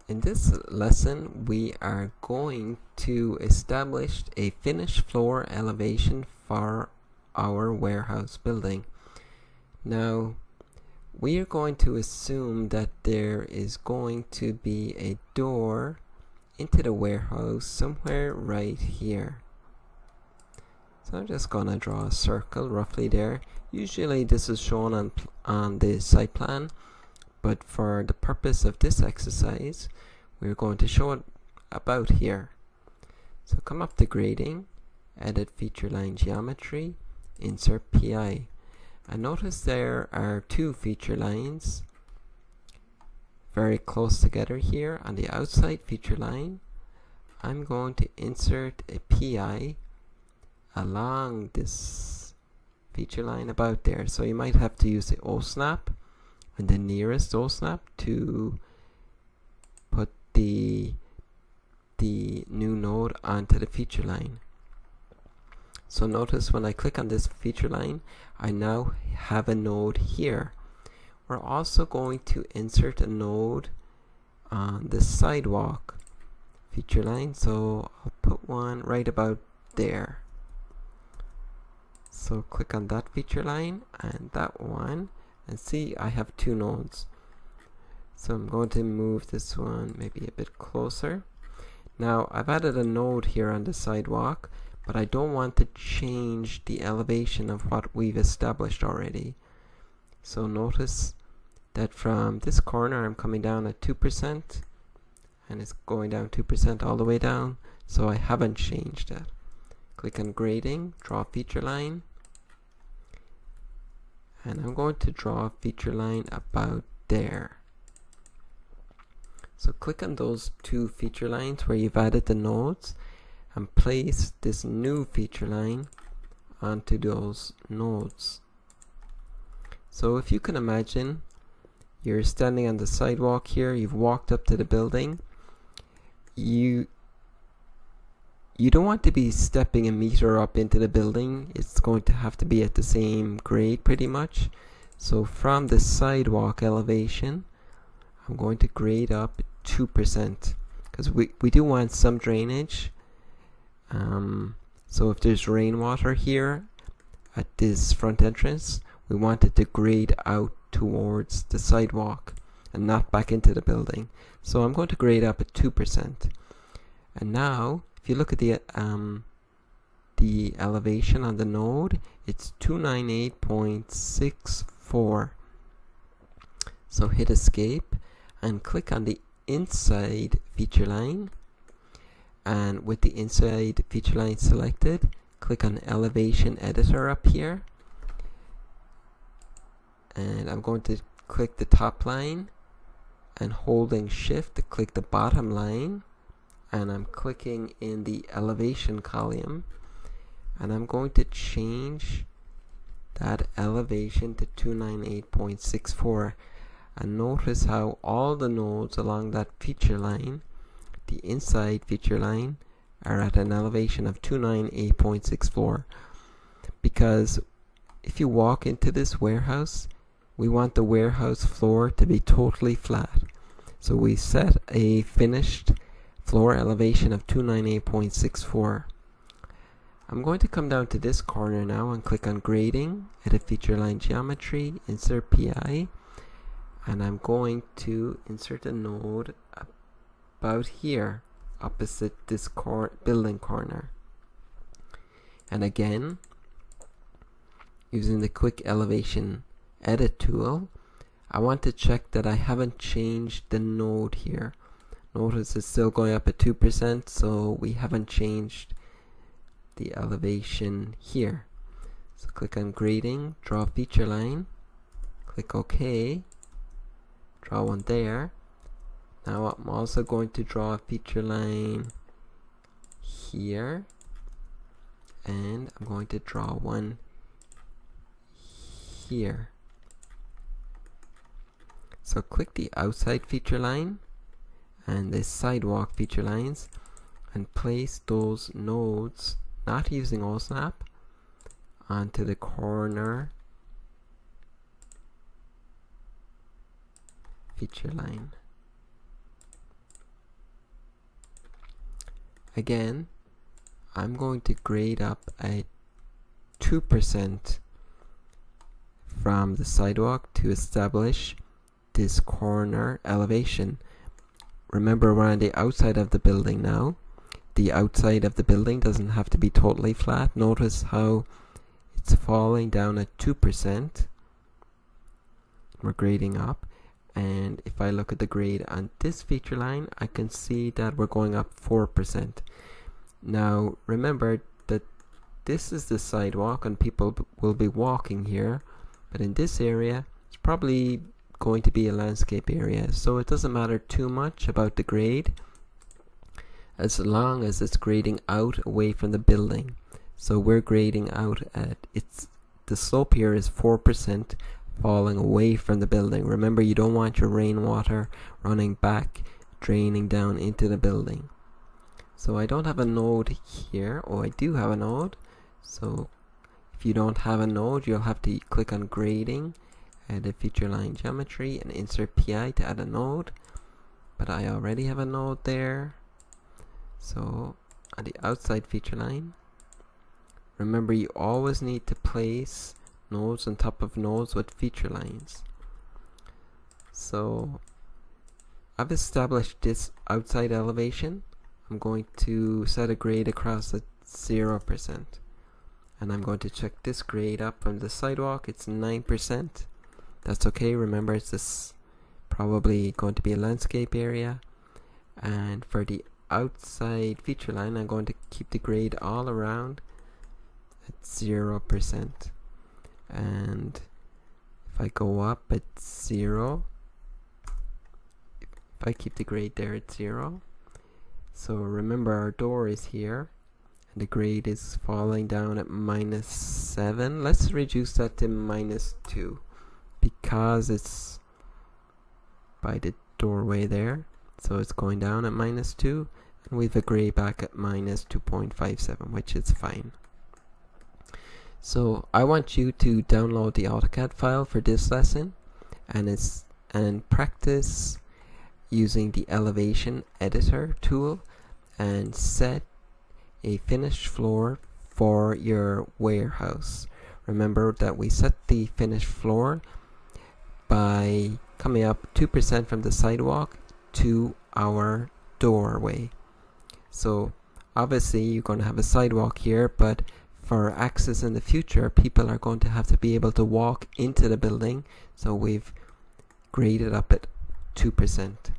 In this lesson, we are going to establish a finished floor elevation for our warehouse building. Now, we are going to assume that there is going to be a door into the warehouse somewhere right here. So I'm just going to draw a circle roughly there. Usually this is shown on the site plan, but for the purpose of this exercise, we're going to show it about here. So come up to grading, edit feature line geometry, insert PI. And notice there are two feature lines very close together here. On the outside feature line, I'm going to insert a PI along this feature line about there. So you might have to use the O-snap and the nearest O-snap to put the new node onto the feature line. So notice when I click on this feature line, I now have a node here. We're also going to insert a node on the sidewalk feature line, so I'll put one right about there. So click on that feature line and that one, and see I have two nodes. So I'm going to move this one maybe a bit closer. Now I've added a node here on the sidewalk, but I don't want to change the elevation of what we've established already. So notice that from this corner I'm coming down at 2%, and it's going down 2% all the way down, so I haven't changed that. Click on grading, draw feature line, and I'm going to draw a feature line about there. So click on those two feature lines where you've added the nodes and place this new feature line onto those nodes. So if you can imagine, you're standing on the sidewalk here, you've walked up to the building, you don't want to be stepping a meter up into the building. It's going to have to be at the same grade pretty much. So from the sidewalk elevation, I'm going to grade up 2% because we do want some drainage. So if there's rainwater here at this front entrance, we want it to grade out towards the sidewalk and not back into the building. So I'm going to grade up at 2%. And now if you look at the elevation on the node, it's 298.64. So hit escape and click on the inside feature line, and with the inside feature line selected, click on elevation editor up here, and I'm going to click the top line and holding shift to click the bottom line, and I'm clicking in the elevation column, and I'm going to change that elevation to 298.64. and notice how all the nodes along that feature line, the inside feature line, are at an elevation of 298.64. because if you walk into this warehouse, we want the warehouse floor to be totally flat. So we set a finished floor elevation of 298.64. I'm going to come down to this corner now and click on grading, edit feature line geometry, insert PI, and I'm going to insert a node about here opposite this building corner. And again, using the quick elevation edit tool, I want to check that I haven't changed the node here. Notice it's still going up at 2%, so we haven't changed the elevation here. So click on grading, draw feature line, click OK, draw one there. Now I'm also going to draw a feature line here, and I'm going to draw one here. So click the outside feature line and the sidewalk feature lines and place those nodes, not using O-snap, onto the corner feature line. Again, I'm going to grade up at 2% from the sidewalk to establish this corner elevation. Remember, we're on the outside of the building now. The outside of the building doesn't have to be totally flat. Notice how it's falling down at 2%. We're grading up, and if I look at the grade on this feature line, I can see that we're going up 4%. Now remember that this is the sidewalk and people will be walking here, but in this area it's probably going to be a landscape area, so it doesn't matter too much about the grade as long as it's grading out away from the building. So we're grading out at the slope here is 4% falling away from the building. Remember, you don't want your rainwater running back, draining down into the building. So I don't have a node here. Oh, I do have a node. So if you don't have a node, you'll have to click on grading, add a feature line geometry, and insert PI to add a node. But I already have a node there. So on the outside feature line, remember you always need to place nodes on top of nodes with feature lines. So I've established this outside elevation. I'm going to set a grade across at 0%. And I'm going to check this grade up from the sidewalk. It's 9%. That's okay. Remember, it's this probably going to be a landscape area. And for the outside feature line, I'm going to keep the grade all around at 0%. And if I go up at 0, if I keep the grade there at 0, so remember our door is here and the grade is falling down at -7. Let's reduce that to -2 because it's by the doorway there, so it's going down at -2, and we have a grade back at -2.57, which is fine. So I want you to download the AutoCAD file for this lesson and practice using the elevation editor tool and set a finished floor for your warehouse. Remember that we set the finished floor by coming up 2% from the sidewalk to our doorway. So obviously you're going to have a sidewalk here, but for access in the future, people are going to have to be able to walk into the building, so we've graded up at 2%.